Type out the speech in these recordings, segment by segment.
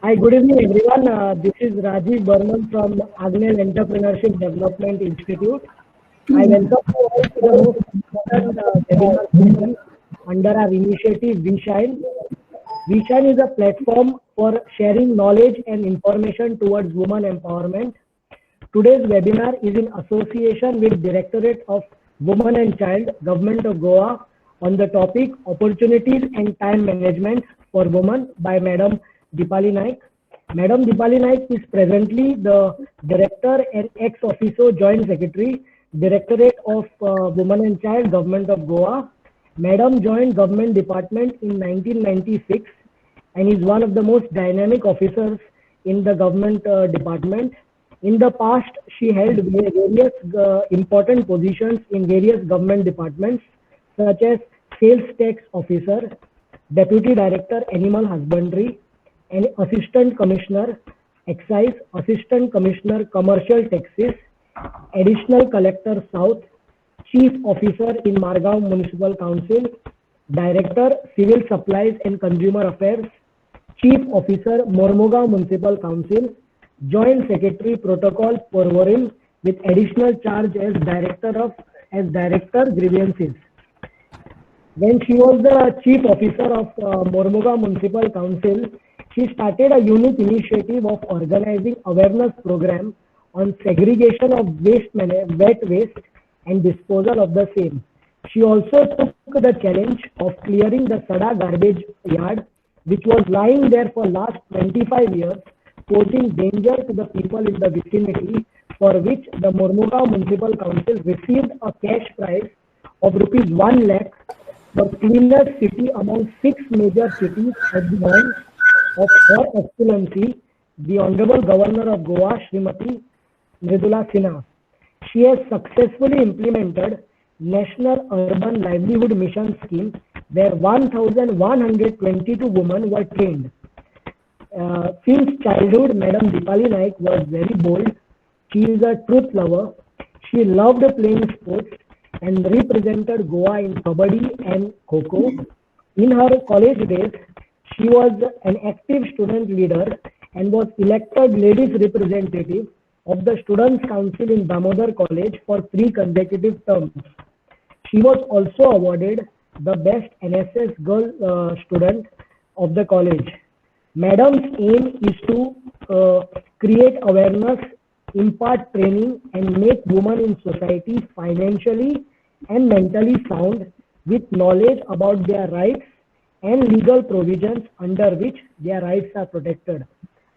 Hi, good evening, everyone. This is Rajiv Burman from Agnel Entrepreneurship Development Institute. I welcome you all to the most important webinar series under our initiative VShine. VShine is a platform for sharing knowledge and information towards women empowerment. Today's webinar is in association with Directorate of Women and Child, Government of Goa, on the topic Opportunities and Time Management for Women by Madam Dipali Naik. Madam Dipali Naik is presently the Director and ex officio Joint Secretary, Directorate of Women and Child, Government of Goa. Madam joined Government Department in 1996 and is one of the most dynamic officers in the Government Department. In the past, she held various important positions in various government departments, such as Sales Tax Officer, Deputy Director Animal Husbandry, and Assistant Commissioner Excise, Assistant Commissioner Commercial Taxes, Additional Collector South, Chief Officer in Margao Municipal Council, Director Civil Supplies and Consumer Affairs, Chief Officer Mormugao Municipal Council, Joint Secretary Protocol Porvorim with additional charge as Director Grievances. When she was the Chief Officer of Mormugao Municipal Council, she started a unique initiative of organizing awareness program on segregation of wet waste and disposal of the same. She also took the challenge of clearing the Sada garbage yard, which was lying there for last 25 years, posing danger to the people in the vicinity, for which the Mormugao Municipal Council received a cash prize of rupees 1 lakh for cleanest city among 6 major cities at the hands of Her Excellency, the Honorable Governor of Goa, Srimati Mridula Sinha. She has successfully implemented National Urban Livelihood Mission scheme, where 1,122 women were trained. Since childhood, Madam Dipali Naik was very bold. She is a truth lover. She loved playing sports and represented Goa in Kabaddi and Kho-Kho. In her college days, she was an active student leader and was elected ladies representative of the Students' Council in Damodar College for 3 consecutive terms. She was also awarded the Best NSS Girl Student of the college. Madam's aim is to create awareness, impart training, and make women in society financially and mentally sound with knowledge about their rights and legal provisions under which their rights are protected.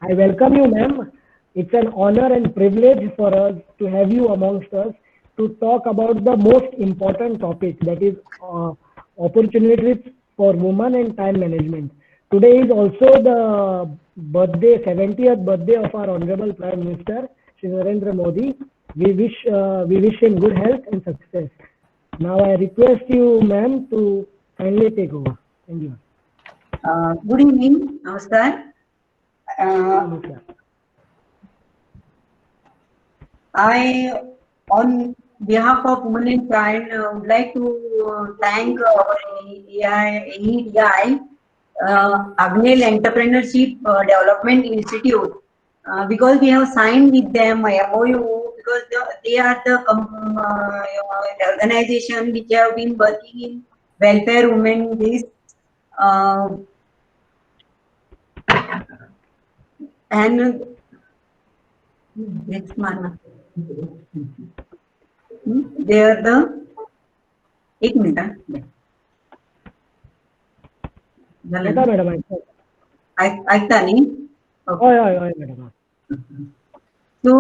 I welcome you, ma'am. It's an honor and privilege for us to have you amongst us to talk about the most important topic, that is opportunities for women and time management. Today is also the 70th birthday of our Honorable Prime Minister, Shri Narendra Modi. We wish him good health and success. Now I request you, ma'am, to kindly take over. Thank you. Good evening, Namaskar. I, on behalf of Women and Child, would like to thank our AEDI, Agnel Entrepreneurship Development Institute, because we have signed with them a MOU, because they are the organization which have been working in welfare women this and next month. They are the 1 minute. Madam. ऐकता नाही? होय madam. So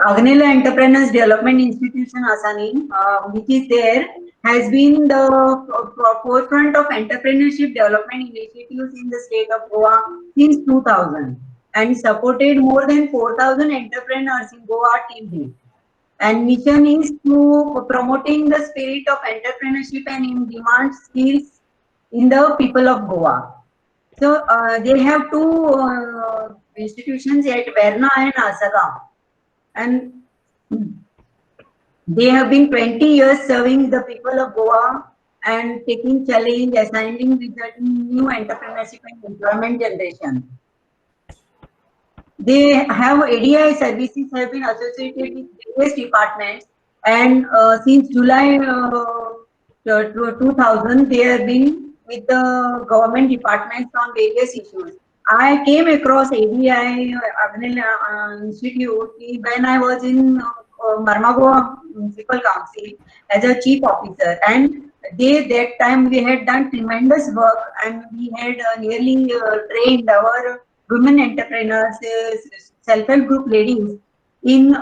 Agnel Entrepreneurs Development Institution Asani, which is there, has been the forefront of entrepreneurship development initiatives in the state of Goa since 2000 and supported more than 4,000 entrepreneurs in Goa till. And mission is to promoting the spirit of entrepreneurship and in-demand skills in the people of Goa. So they have 2 institutions at Verna and Asagam, and they have been 20 years serving the people of Goa and taking challenge, assigning resulting new entrepreneurship and employment generation. They have ADI services have been associated with various departments, and since July 2000, they have been with the government departments on various issues. I came across ADI Institute when I was in Marmagoa Municipal Council as a chief officer, and that time we had done tremendous work, and we had nearly trained our women entrepreneurs, self-help group ladies in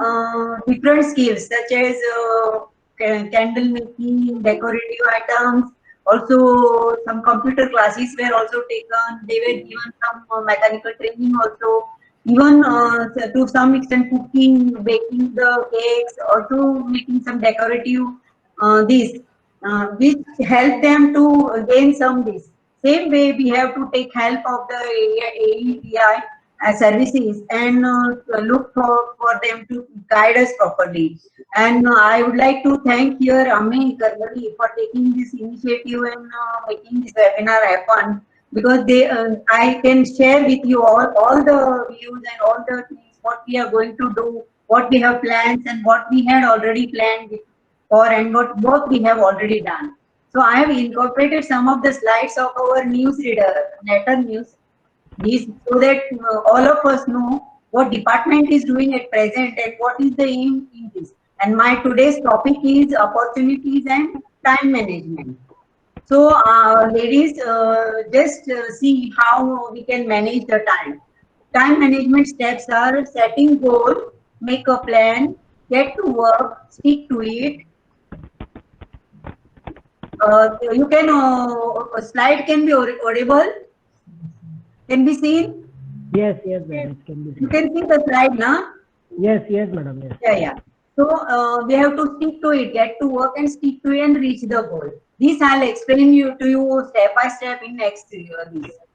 different skills such as candle making, decorative items. Also, some computer classes were also taken. They were given some mechanical training also. Even to some extent, cooking, baking the cakes, also making some decorative this, which help them to gain some this. Same way, we have to take help of the AEDI services and look for them to guide us properly. And I would like to thank here Ami Karwari for taking this initiative and making this webinar happen, because I can share with you all the views and all the things what we are going to do, what we have plans and what we had already planned for, and what work we have already done. So I have incorporated some of the slides of our newsreader, Letter News, these, so that all of us know what department is doing at present and what is the aim in this. And my today's topic is opportunities and time management. So, ladies, just see how we can manage the time. Time management steps are setting goal, make a plan, get to work, stick to it. You can, a slide can be audible, can be seen. Yes, yes, madam. It can be You seen. can see the slide, now. Yes, yes, madam. Yes. Yeah. So we have to stick to it, get to work and stick to it and reach the goal. This I'll explain to you step by step in next this.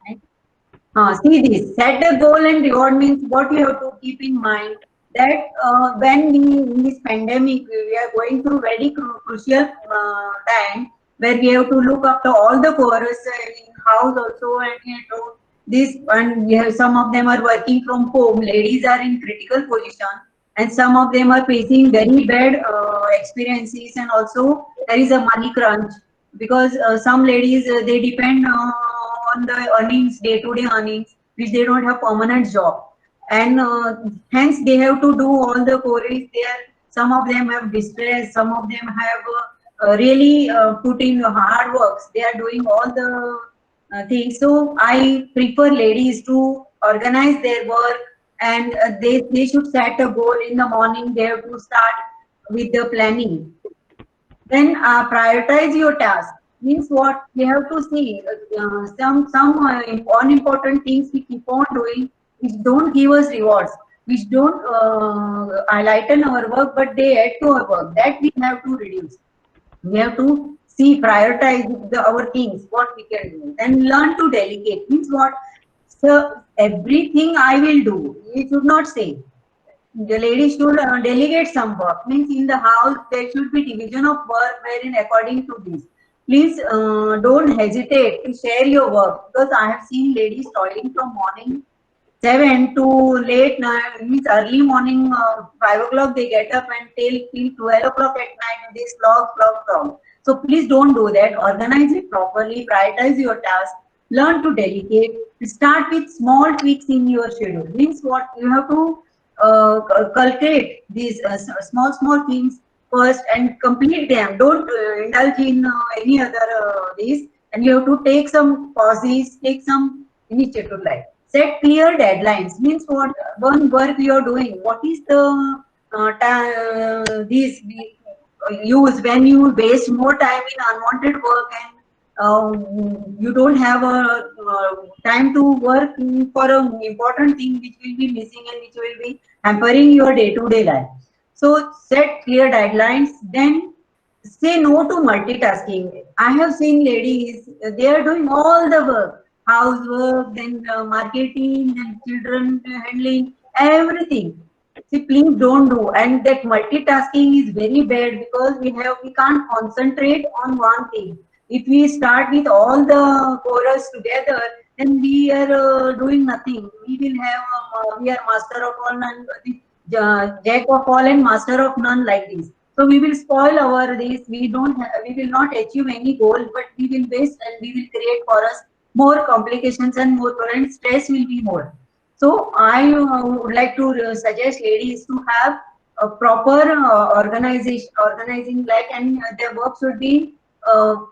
Right? See this, set a goal and reward means what you have to keep in mind that when we in this pandemic we are going through very crucial time where we have to look after all the chorus in house also, and this, and we have some of them are working from home. Ladies are in critical position, and some of them are facing very bad experiences, and also there is a money crunch because some ladies they depend on the earnings, day-to-day earnings, which they don't have permanent job, and hence they have to do all the queries there. Some of them have distress, some of them have really put in hard works. They are doing all the things. So I prefer ladies to organize their work, and they should set a goal in the morning. They have to start with the planning. Then prioritize your task. Means what we have to see, some unimportant things we keep on doing which don't give us rewards, which don't lighten our work, but they add to our work. That we have to reduce. We have to see, prioritize our things, what we can do, and learn to delegate. Means what? So everything I will do. We should not say. The lady should delegate some work. Means in the house there should be division of work wherein according to this. Please don't hesitate to share your work, because I have seen ladies toiling from morning 7 to late night, means early morning 5 o'clock they get up and till 12 o'clock at night they slog. So please don't do that. Organize it properly, prioritize your task, learn to delegate, start with small tweaks in your schedule. Means what? You have to cultivate these small things first and complete them. Don't indulge in any other these, and you have to take some pauses, take some initiative, like set clear deadlines. Means what? One work you are doing, what is the these use when you waste more time in unwanted work, and you don't have a time to work for an important thing which will be missing and which will be hampering your day-to-day life. So set clear deadlines, then say no to multitasking. I have seen ladies, they are doing all the work, housework, then marketing, then children handling, everything. See, please don't do. And that multitasking is very bad, because we can't concentrate on one thing. If we start with all the chorus together, then we are doing nothing. We will have we are master of all and jack of all and master of none like this. So we will spoil our this. We will not achieve any goal, but we will waste and we will create for us more complications and more and stress will be more. So I would like to suggest ladies to have a proper organizing like, and their work should be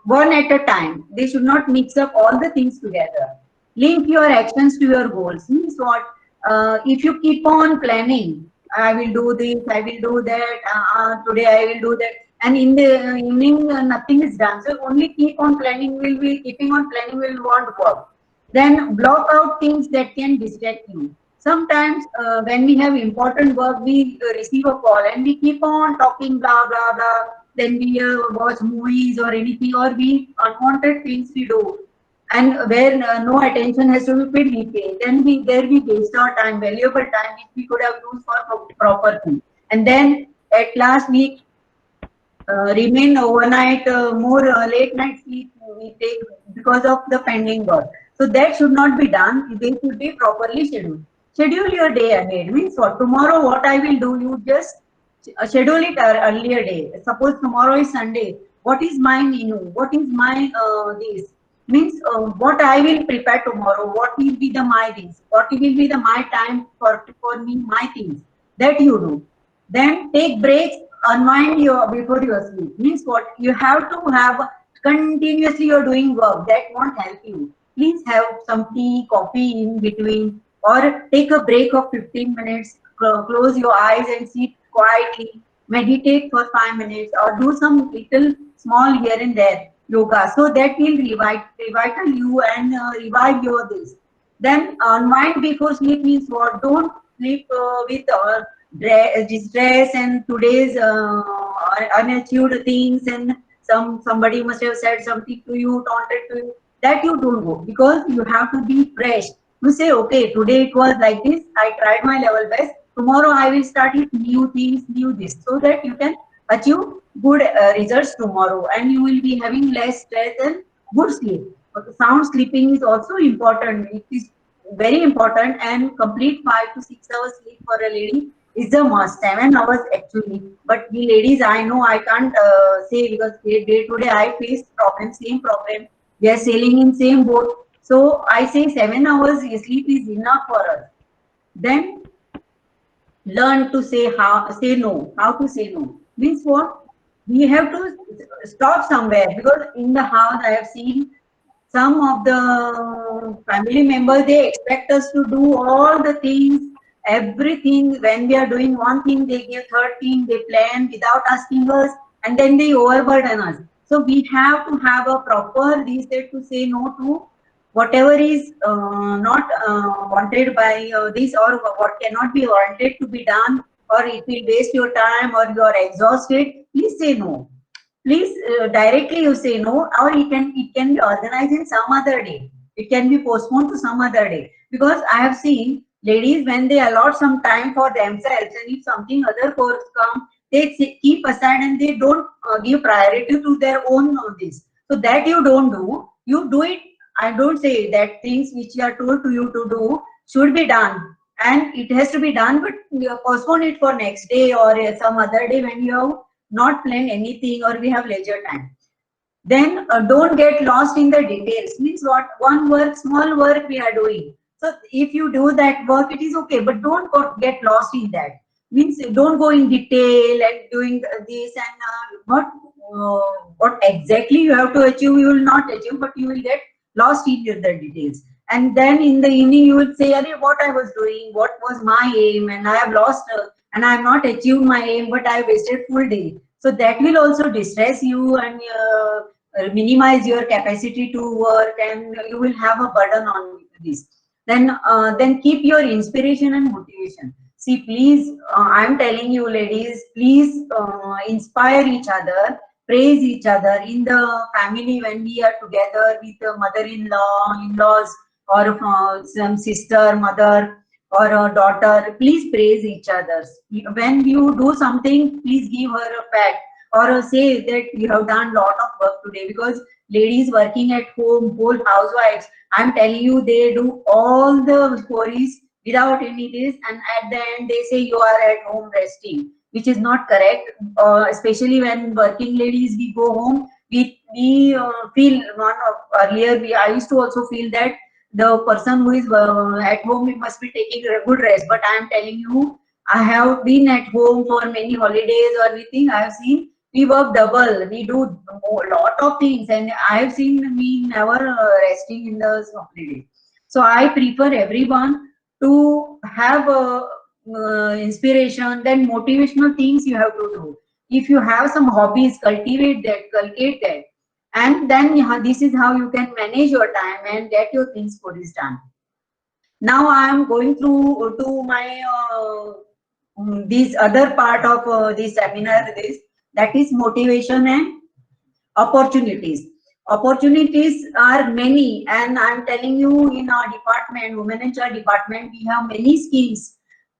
one at a time. They should not mix up all the things together. Link your actions to your goals. Means what? If you keep on planning, I will do this, I will do that, today I will do that, and in the evening nothing is done. So only keep on planning will be keeping on planning will want work. Then block out things that can distract you. Sometimes when we have important work, we receive a call and we keep on talking blah blah blah. Then we watch movies or anything, or we unwanted things we do, and where no attention has to be paid, we pay. Then we waste our time, valuable time, which we could have used for proper thing. And then at last we remain overnight, more late night sleep we take because of the pending work. So that should not be done. They should be properly scheduled. Schedule your day ahead. Means what? Tomorrow what I will do, you just schedule it earlier day. Suppose tomorrow is Sunday. What is my menu? What is my this? Means what I will prepare tomorrow. What will be the my things? What will be the my time for me, my things? That you do. Then take breaks, unwind your before you sleep. Means what? You have to have continuously you're doing work that won't help you. Please have some tea, coffee in between, or take a break of 15 minutes. Close your eyes and sit quietly. Meditate for 5 minutes, or do some little small here and there yoga. So that will revital you and revive your this. Then unwind before sleep means what? Don't sleep with distress and today's unachieved things, and somebody must have said something to you, taunted to you. That you don't go, because you have to be fresh. You say, okay, today it was like this. I tried my level best. Tomorrow I will start with new things, new this, so that you can achieve good results tomorrow, and you will be having less stress and good sleep. But sound sleeping is also important. It is very important, and complete 5 to 6 hours sleep for a lady is a must. 7 hours actually, but the ladies I know I can't say, because day to day I face problem, same problem. We are sailing in same boat. So I say 7 hours sleep is enough for us. Then learn to say no. How to say no means what? We have to stop somewhere, because in the house I have seen some of the family members, they expect us to do all the things, everything. When we are doing one thing, they give third thing, they plan without asking us, and then they overburden us. So we have to have a proper reset to say no to whatever is not wanted by this, or what cannot be wanted to be done, or it will waste your time, or you are exhausted. Please say no. Please directly you say no, or it can be organized in some other day. It can be postponed to some other day, because I have seen ladies, when they allot some time for themselves, and if something other course come, they keep aside and they don't give priority to their own this. So that you don't do. You do it. I don't say that things which you are told to you to do should be done, and it has to be done, but you postpone it for next day, or some other day when you have not planned anything, or we have leisure time. Then don't get lost in the details. Means what? One work, small work we are doing. So if you do that work, it is okay, but don't get lost in that. Means don't go in detail and doing this, and what exactly you have to achieve, you will not achieve, but you will get lost in the details. And then in the evening you will say, what I was doing, what was my aim, and I have lost and I have not achieved my aim, but I wasted full day. So that will also distress you, and minimize your capacity to work, and you will have a burden on this. Then keep your inspiration and motivation. See, please, I'm telling you, ladies, please inspire each other, praise each other in the family. When we are together with the mother-in-law, in-laws, or some sister, mother, or a daughter, please praise each other. When you do something, please give her a pat. or say that you have done lot of work today, because ladies working at home, whole housewives, I'm telling you, they do all the stories without any this, and at the end they say you are at home resting, which is not correct. Especially when working ladies, we go home, we feel one of earlier. I used to also feel that the person who is at home, he must be taking a good rest. But I am telling you, I have been at home for many holidays or anything. I have seen we work double. We do a lot of things, and I have seen me never resting in the holiday. So I prefer everyone to have a inspiration, then motivational things you have to do. If you have some hobbies, cultivate that, and then this is how you can manage your time and get your things for this done. Now I am going through to my this other part of this seminar, this, that is motivation and opportunities. Opportunities are many, and I'm telling you, in our department, women and child department, we have many schemes,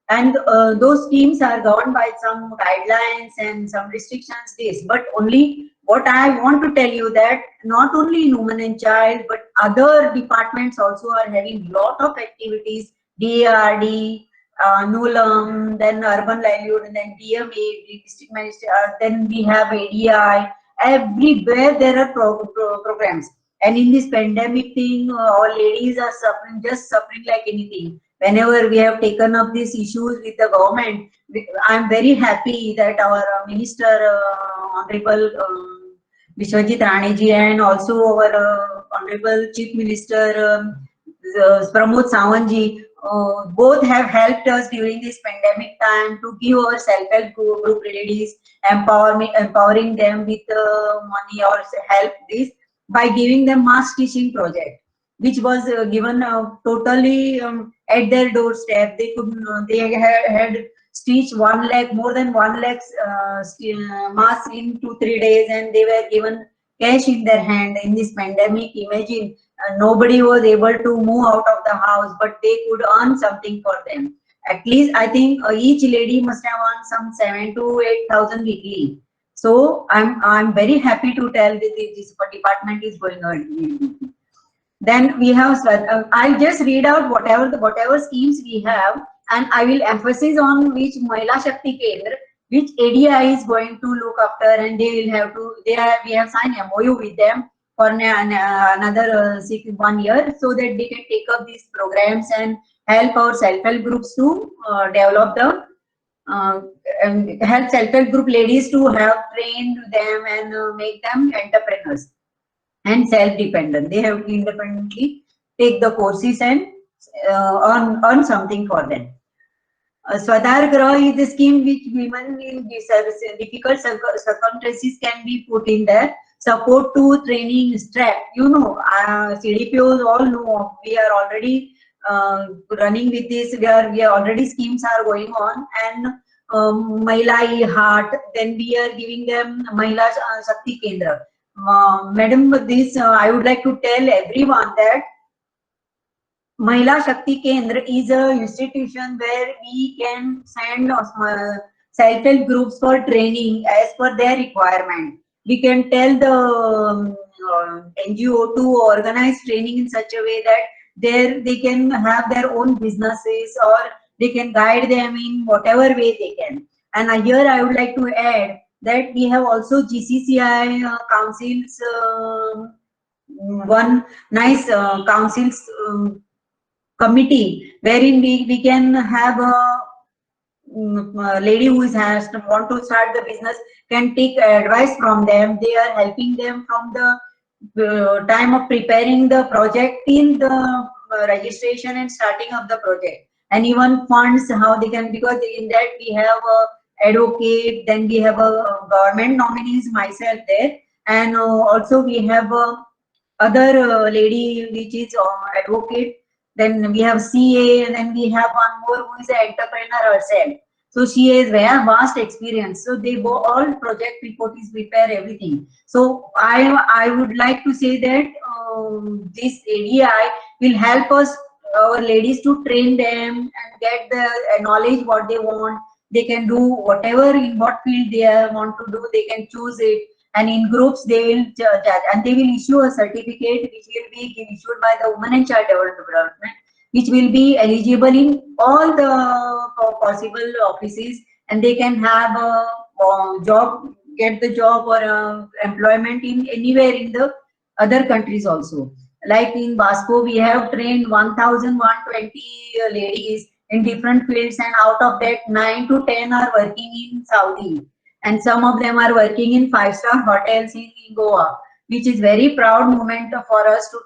and those schemes are governed by some guidelines and some restrictions. This, but only what I want to tell you, that not only in women and child, but other departments also are having lot of activities. DRD, NULM, then urban livelihood, and then DMA, district minister, then we have ADI. Everywhere there are programs, and in this pandemic thing, our ladies are suffering, just suffering like anything. Whenever we have taken up these issues with the government, I'm very happy that our minister, Honorable Vishwajit Raneji, and also our Honorable Chief Minister Pramod Sawantji, both have helped us during this pandemic time to give our self-help group ladies empowering them with money or help this by giving them mass teaching project, which was given totally at their doorstep. They could had stitched 1 lakh, more than 1 lakh mass in 2-3 days, and they were given cash in their hand in this pandemic. Imagine, nobody was able to move out of the house, but they could earn something for them. At least I think each lady must have earned some 7 to 8,000 weekly. So I'm very happy to tell that this department is going on. Then we have, I'll just read out whatever schemes we have, and I will emphasize on which Mahila Shakti Kendra, which ADI is going to look after, and they will have to, we have signed MOU with them for another 1 year, so that they can take up these programs and help our self-help groups to develop the help self-help group ladies to have trained them and make them entrepreneurs and self-dependent. They have to independently take the courses and earn something for them. Swadhar Graha is the scheme which women in difficult circumstances can be put in there. Support to training strap. You know, CDPOs all know, we are already running with this. We are already, schemes are going on, and Mahila Heart. Then we are giving them Mahila Shakti Kendra. Madam, this I would like to tell everyone that Mahila Shakti Kendra is a institution where we can send self-help groups for training as per their requirement. We can tell the NGO to organize training in such a way that they can have their own businesses, or they can guide them in whatever way they can. And here I would like to add that we have also GCCI councils, one nice councils committee, wherein we can have a lady who has want to start the business, can take advice from them. They are helping them from the time of preparing the project till the registration and starting of the project, and even funds, how they can, because in that we have a advocate, then we have a government nominees, myself there, and also we have other lady which is advocate, then we have CA, and then we have one more who is an entrepreneur herself. So she has very vast experience. So they go all project report is prepare everything. So I would like to say that this ADI will help us, our ladies, to train them and get the knowledge what they want. They can do whatever in what field they want to do. They can choose it, and in groups they will judge, and they will issue a certificate which will be issued by the Women and Child Development, which will be eligible in all the possible offices, and they can have a job, get the job or employment in anywhere in the other countries also. Like in Vasco, we have trained 1,120 ladies in different fields, and out of that, 9 to 10 are working in Saudi, and some of them are working in five-star hotels in Goa, which is very proud moment for us to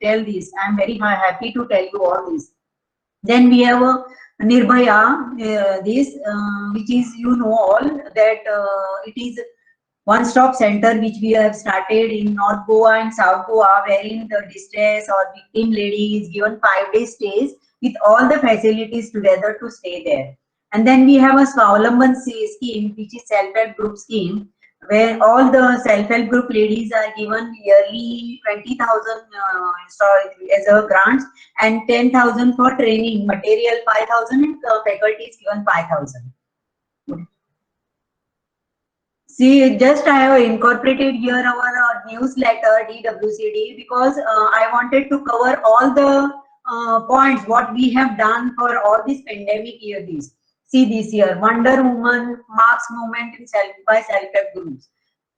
tell this. I am very happy to tell you all this. Then we have Nirbhaya, which is, you know all that it is one-stop center which we have started in North Goa and South Goa, wherein the distress or victim lady is given 5 day stays with all the facilities together to stay there. And then we have a Swawalamban scheme, which is self-help group scheme, where all the self-help group ladies are given yearly 20,000 as a grants, and 10,000 for training material, 5,000, and faculty is given 5,000. See, just I have incorporated here our newsletter DWCD, because I wanted to cover all the points what we have done for all this pandemic year. See this year, Wonder Woman marks movement in by self-help groups.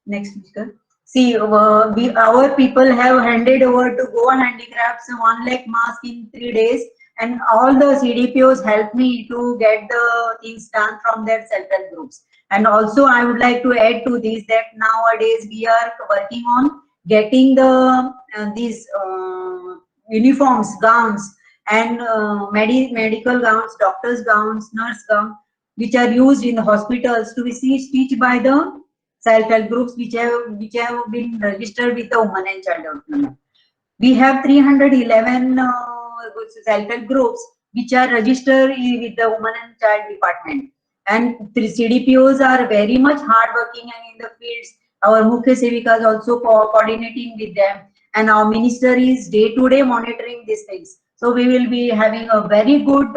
Next speaker. See, our people have handed over to Goa Handicrafts 1 lakh mask in 3 days, and all the CDPOs helped me to get the things done from their self-help groups. And also, I would like to add to this that nowadays we are working on getting the these uniforms, gowns, and medical gowns, doctors' gowns, nurse gowns, which are used in the hospitals to be stitched by the self-help groups which have been registered with the Women and Child Development. We have 311 self-help groups which are registered with the Women and Child Department. And the CDPOs are very much hardworking and in the fields. Our Mukhya Sevikas also coordinating with them, and our minister is day-to-day monitoring these things. So we will be having a very good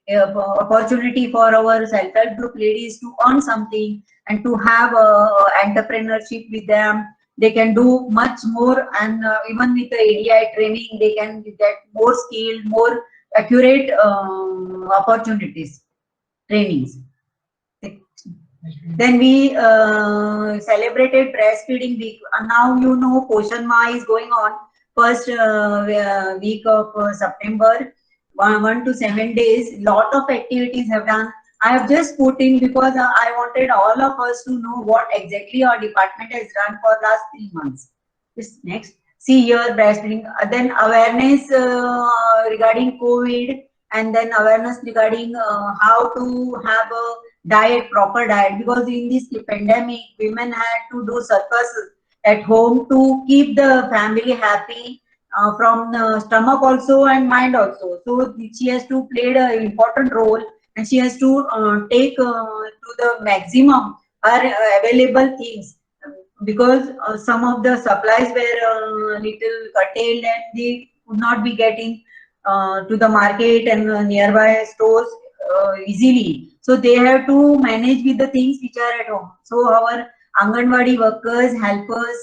opportunity for our self-help group ladies to earn something and to have entrepreneurship with them. They can do much more, and even with the ADI training, they can get more skilled, more accurate opportunities, trainings. Then we celebrated breastfeeding week. Now you know Poshan Ma is going on first week of September, 1 to 7 days. Lot of activities have done. I have just put in because I wanted all of us to know what exactly our department has done for last 3 months. This next. See here breastfeeding. Then awareness regarding COVID, and then awareness regarding how to have a diet, proper diet, because in this pandemic women had to do circus at home to keep the family happy, from the stomach also and mind also. So she has to play an important role, and she has to take to the maximum her available things, because some of the supplies were little curtailed and they could not be getting to the market and nearby stores easily. So they have to manage with the things which are at home. So our Anganwadi workers, helpers,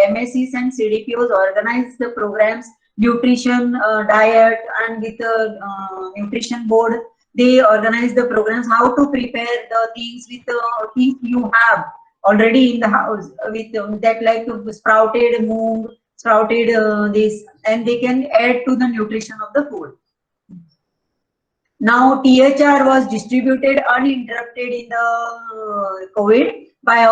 MSCs and CDPOs organize the programs, nutrition, diet, and with the nutrition board, they organize the programs, how to prepare the things with the things you have already in the house, with that like sprouted moong, sprouted this, and they can add to the nutrition of the food. Now THR was distributed uninterrupted in the COVID by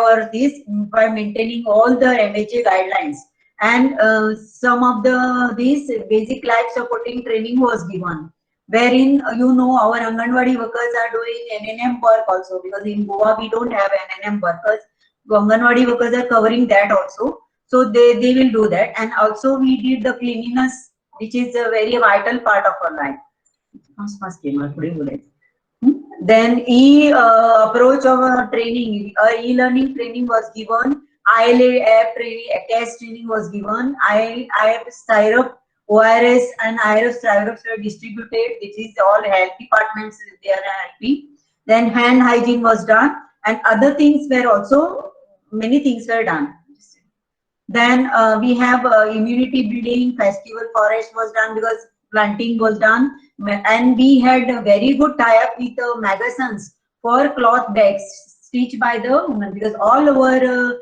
by maintaining all the MHA guidelines, and some of these basic life supporting training was given, wherein you know our Anganwadi workers are doing NNM work also, because in Goa we don't have NNM workers. Anganwadi workers are covering that also, so they will do that. And also we did the cleanliness, which is a very vital part of our life. Then approach of training, e-learning training was given, ILA app training, test training was given, IF syrup, ORS and IRF syrups were distributed. This is all health departments, they are helping. Then hand hygiene was done, and other things were also, many things were done. Then we have immunity building, festival forest was done because planting was done, and we had a very good tie-up with Magasons for cloth bags stitched by the women, because all over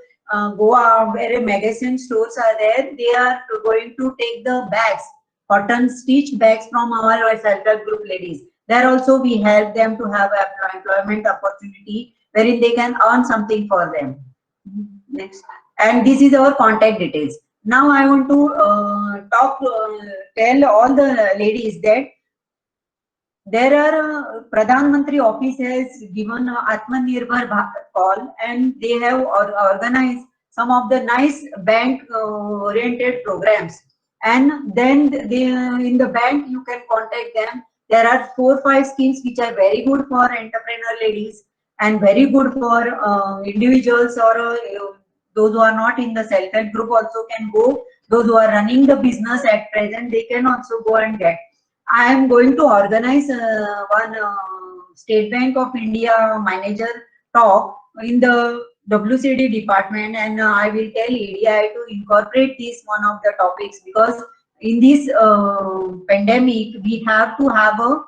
Goa, where Magasin stores are there, they are going to take the bags, cotton stitched bags from our self-help group ladies. There also we help them to have employment opportunity wherein they can earn something for them. Next. And this is our contact details. Now I want to tell all the ladies that there are Pradhan Mantri office has given Atmanirbhar Bharat call, and they have organized some of the nice bank oriented programs. And then they, in the bank you can contact them. There are 4-5 schemes which are very good for entrepreneur ladies and very good for individuals, or those who are not in the self-help group also can go. Those who are running the business at present, they can also go and get. I am going to organize one State Bank of India manager talk in the WCD department, and I will tell ADI to incorporate this one of the topics, because in this pandemic we have to have a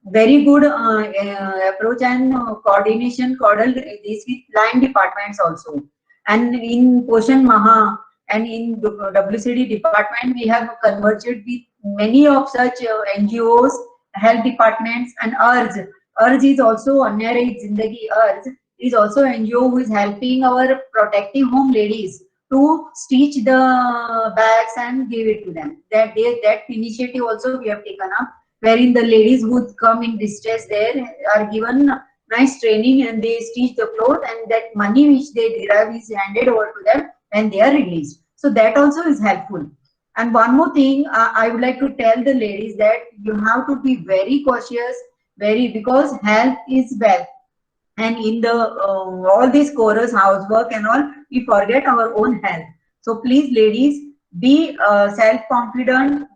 very good approach and coordination this with line departments also. And in Poshan Maha and in WCD department, we have converged with many of such NGOs, health departments, and URJ. URJ is also Anyare Zindagi. URJ is also NGO who is helping our protecting home ladies to stitch the bags and give it to them. That initiative also we have taken up, wherein the ladies who come in distress there are given nice training and they stitch the cloth, and that money which they derive is handed over to them when they are released. So that also is helpful. And one more thing, I would like to tell the ladies that you have to be very cautious, because health is wealth. And in the all these chorus, housework and all, we forget our own health. So please, ladies, be self-confident,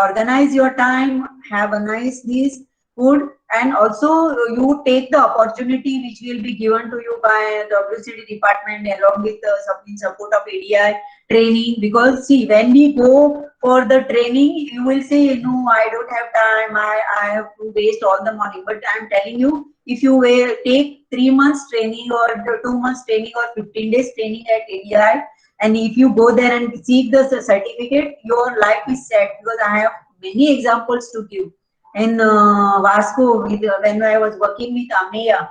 organize your time, have a nice this food, and also you take the opportunity which will be given to you by the WCD department along with the support of ADI training. Because see, when we go for the training, you will say, no, I don't have time, I have to waste all the money. But I'm telling you, if you take 3 months training or 2 months training or 15 days training at ADI, and if you go there and seek the certificate, your life is set. Because I have many examples to give. In Vasco, when I was working with Ameya,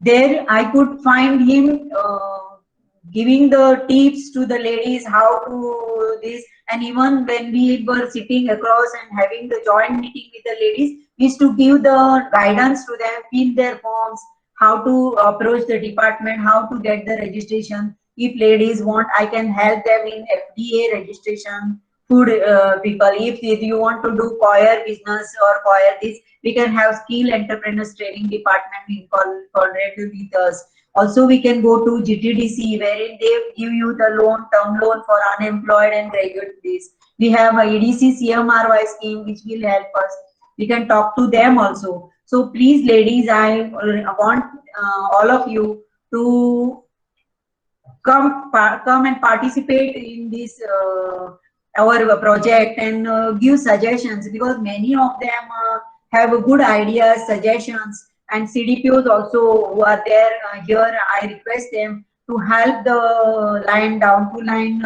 there I could find him giving the tips to the ladies how to this. And even when we were sitting across and having the joint meeting with the ladies, we used to give the guidance to them, fill their forms, how to approach the department, how to get the registration. If ladies want, I can help them in FDA registration. Food people, if you want to do choir business or choir this, we can have skill entrepreneurs training department in collaborative with us. Also, we can go to GTDC, wherein they give you the loan, term loan for unemployed and graduate this. We have a EDC CMRY scheme which will help us. We can talk to them also. So please, ladies, I want all of you to come and participate in this our project, and give suggestions, because many of them have good ideas, suggestions, and CDPOs also who are there here. I request them to help the down to line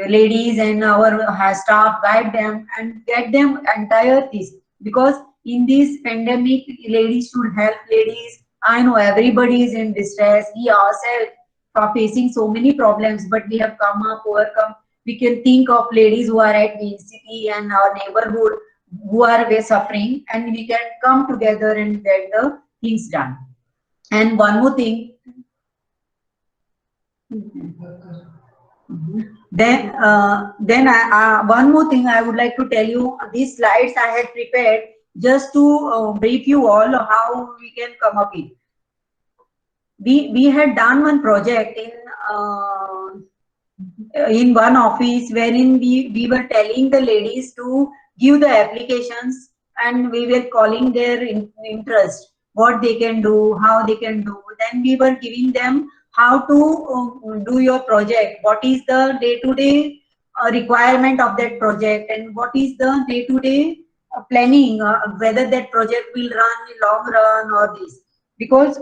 ladies and our staff, guide them and get them entire this, because in this pandemic, ladies should help ladies. I know everybody is in distress. We ourselves are facing so many problems, but we have overcome. We can think of ladies who are at city and our neighborhood who are suffering, and we can come together and get the things done. And one more thing. Then one more thing I would like to tell you. These slides I had prepared just to brief you all how we can come up with. We had done one project in one office, wherein we were telling the ladies to give the applications, and we were calling their interest. what they can do, how they can do. Then we were giving them how to do your project, what is the day-to-day requirement of that project, and what is the day-to-day planning, whether that project will run in long run or this. Because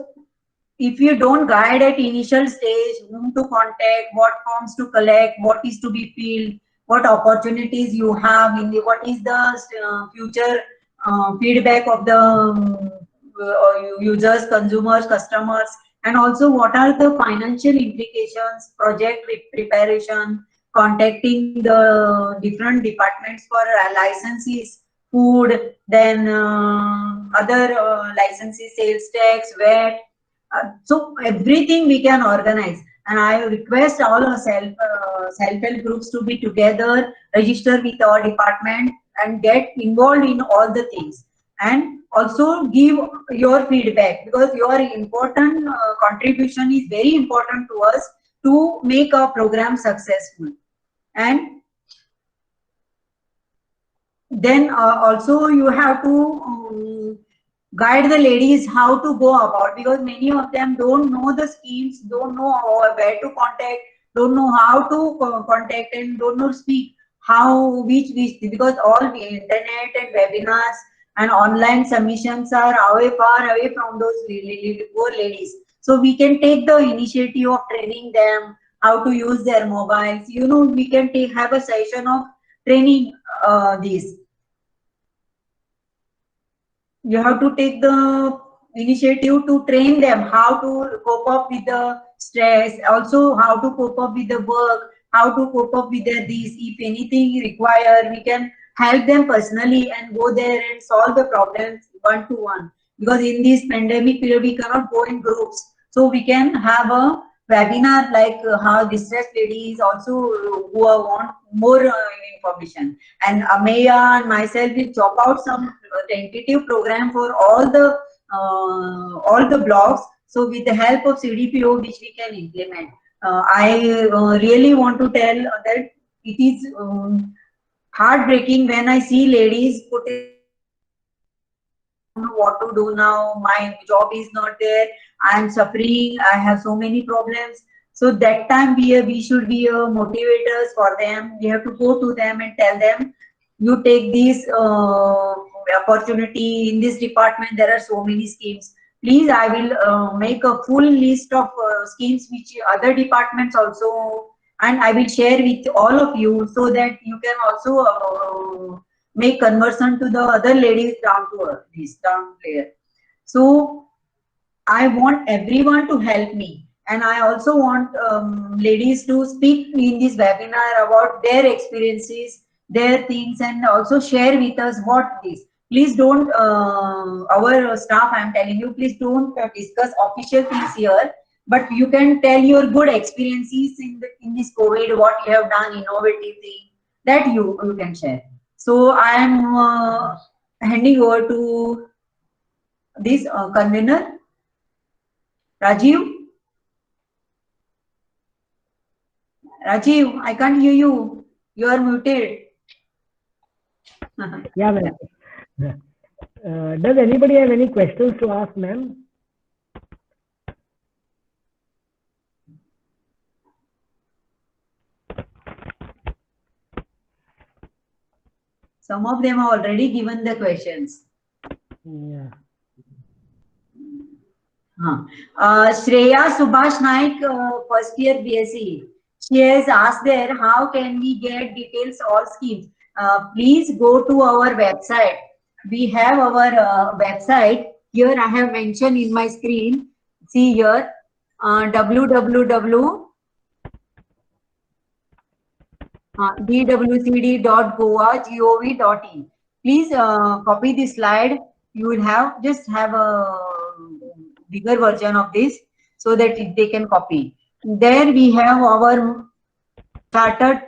if you don't guide at initial stage whom to contact, what forms to collect, what is to be filled, what opportunities you have in the, what is the future feedback of the users, consumers, customers, and also what are the financial implications, project preparation, contacting the different departments for licenses, food, then other licenses, sales tax, VAT. So everything we can organize, and I request all our self-help groups to be together, register with our department, and get involved in all the things, and also give your feedback, because your important contribution is very important to us to make our program successful. And then also you have to guide the ladies how to go about, because many of them don't know the schemes, don't know where to contact, don't know how to contact, and don't know speak how which because all the internet and webinars and online submissions are far away from those poor ladies. So we can take the initiative of training them how to use their mobiles. You know, we can have a session of training these. You have to take the initiative to train them how to cope up with the stress, also how to cope up with the work, how to cope up with these. If anything required, we can help them personally and go there and solve the problems one to one. Because in this pandemic period, we cannot go in groups. So we can have a webinar like how distressed ladies also who want more information. And Ameya and myself will chop out some tentative program for all the blocks. So with the help of CDPO, which we can implement. I really want to tell that it is heartbreaking when I see ladies put in what to do now. My job is not there. I am suffering. I have so many problems. So that time we should be motivators for them. We have to go to them and tell them, you take this opportunity in this department. There are so many schemes. Please, I will make a full list of schemes which other departments also, and I will share with all of you so that you can also make conversion to the other ladies down to this down there. So I want everyone to help me, and I also want ladies to speak in this webinar about their experiences, their things, and also share with us what this. Please don't, our staff, I am telling you, please don't discuss official things here, but you can tell your good experiences in this COVID, what you have done, innovative thing, that you can share. So I am handing over to this convener, Rajiv. Rajiv, I can't hear you. You are muted. Yeah, ma'am. Does anybody have any questions to ask, ma'am? Some of them have already given the questions. Yeah. Shreya Subhash Naik, first year BSc. She has asked there, how can we get details all schemes? Please go to our website. We have our website. Here I have mentioned in my screen. See here, dwcd.goa.gov.in. Please copy this slide. You will have a bigger version of this so that they can copy. There we have our chartered,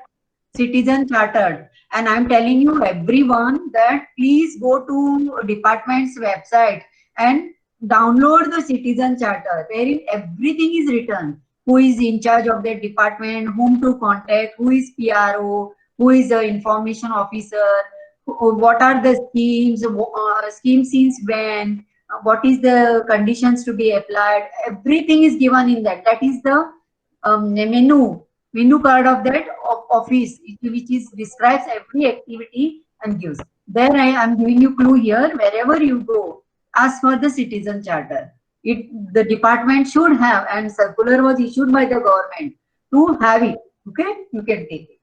citizen chartered, and I'm telling you everyone that please go to department's website and download the citizen charter, wherein everything is written. Who is in charge of that department, whom to contact, who is PRO, who is the information officer, what are the schemes, schemes since when, what is the conditions to be applied. Everything is given in that. That is the menu card of that office, which is describes every activity and gives. There I am giving you clue here. Wherever you go, ask for the citizen charter. The department should have, and circular was issued by the government to have it. Okay, you can take it.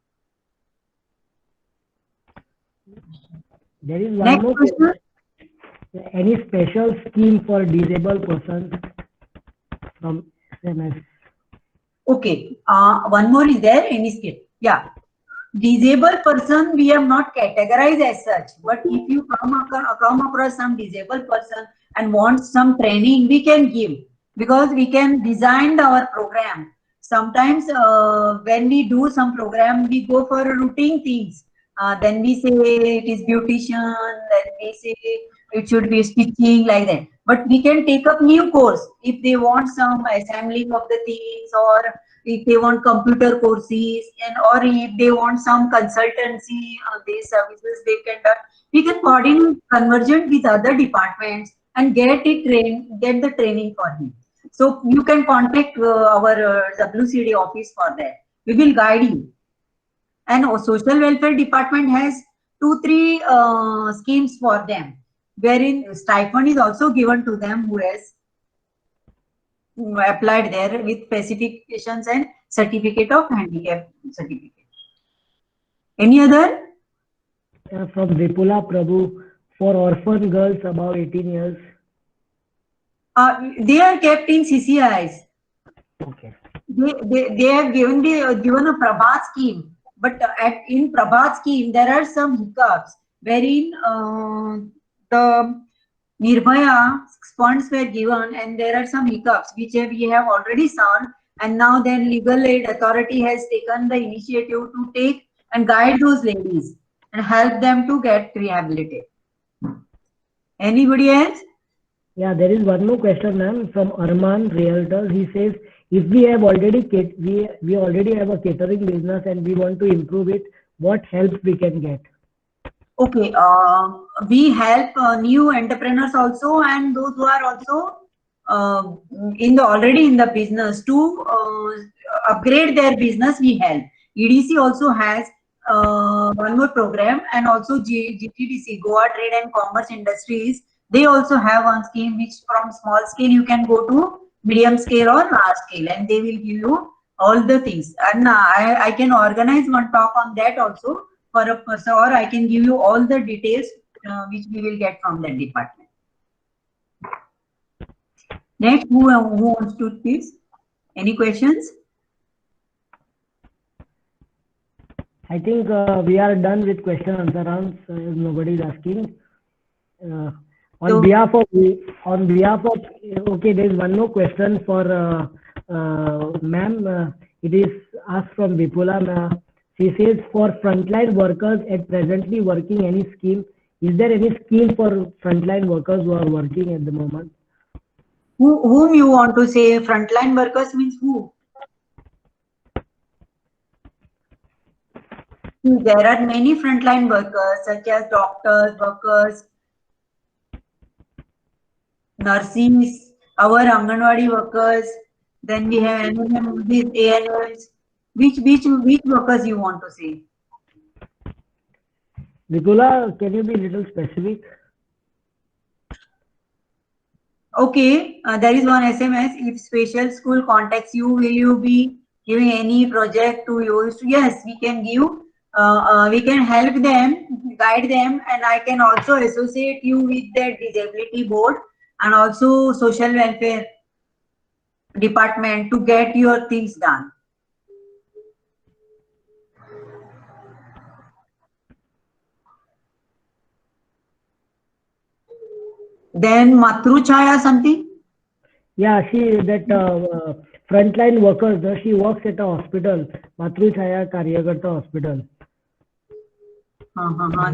There is one Next more question. question. Any special scheme for disabled persons from SMS? Okay, one more is there, any skill? Yeah. Disabled person we have not categorized as such, but if you come across some disabled person and want some training, we can give, because we can design our program. Sometimes when we do some program, we go for routine things. Then we say it is beautician, then we say it should be stitching, like that. But we can take up new course if they want some assembling of the things, or if they want computer courses, and or if they want some consultancy based services they can do. We can coordinate convergent with other departments and get the training for him. So you can contact our WCD office for that. We will guide you. And social welfare department has 2-3 schemes for them, wherein stipend is also given to them who has applied there with specifications and certificate of handicap certificate. Any other? From Vipula Prabhu, for orphan girls above 18 years. They are kept in CCIs. Okay. They have given a Prabhat scheme, but in Prabhat scheme there are some hiccups wherein the Nirbhaya funds were given, and there are some hiccups which we have already solved, and now then legal aid authority has taken the initiative to take and guide those ladies and help them to get rehabilitated. Anybody else? Yeah, there is one more question, ma'am, from Arman Realtors. He says, if we have already we already have a catering business and we want to improve it, what help we can get? Okay, we help new entrepreneurs also, and those who are also already in the business to upgrade their business. We help. EDC also has one more program, and also GTDC, Goa Trade and Commerce Industries. They also have one scheme which from small scale you can go to medium scale or large scale, and they will give you all the things. And I can organize one talk on that also for a person, or I can give you all the details which we will get from that department. Next, who wants to please? Any questions? I think we are done with question answer rounds. Nobody is asking. On behalf of okay, there is one more question for ma'am. It is asked from Vipula. She says, for frontline workers at presently working, any scheme? Is there any scheme for frontline workers who are working at the moment? Whom you want to say? Frontline workers means who? There are many frontline workers such as doctors, workers, nurses, our Anganwadi workers. Then we have these ANMs. Which workers you want to say? Vipula, can you be a little specific? Okay, there is one SMS. If special school contacts you, will you be giving any project to use? Yes, we can give. We can help them, guide them, and I can also associate you with the disability board and also social welfare department to get your things done. Then Matru Chaya something? Yeah, frontline workers, she works at a hospital, Matru Chaya Karyakarta Hospital.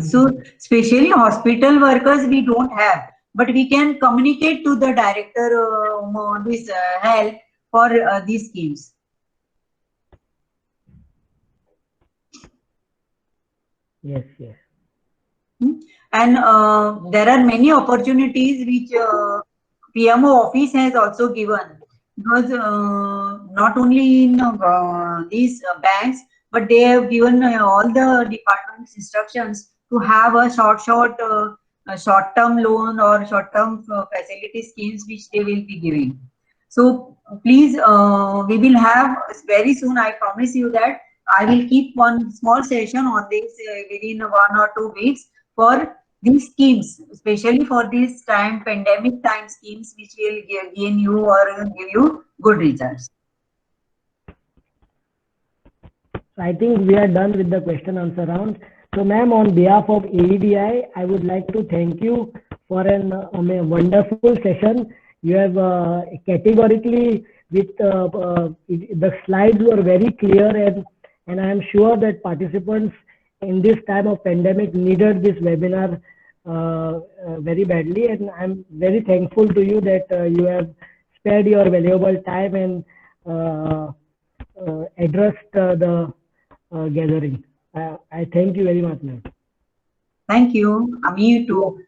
So, especially hospital workers we don't have, but we can communicate to the director this help for these schemes. Yes, yes. And there are many opportunities which PMO office has also given, because not only in these banks, but they have given all the departments instructions to have a short-term loan or short-term facility schemes which they will be giving. So please, we will have very soon. I promise you that I will keep one small session on this within 1 or 2 weeks for these schemes, especially for this time, pandemic time schemes, which will gain you or give you good results. I think we are done with the question answer round. So, ma'am, on behalf of AEDI, I would like to thank you for a wonderful session. You have categorically, with the slides were very clear, and I am sure that participants in this time of pandemic needed this webinar very badly. And I'm very thankful to you that you have spared your valuable time and addressed the gathering. I thank you very much, ma'am. Thank you. Me too.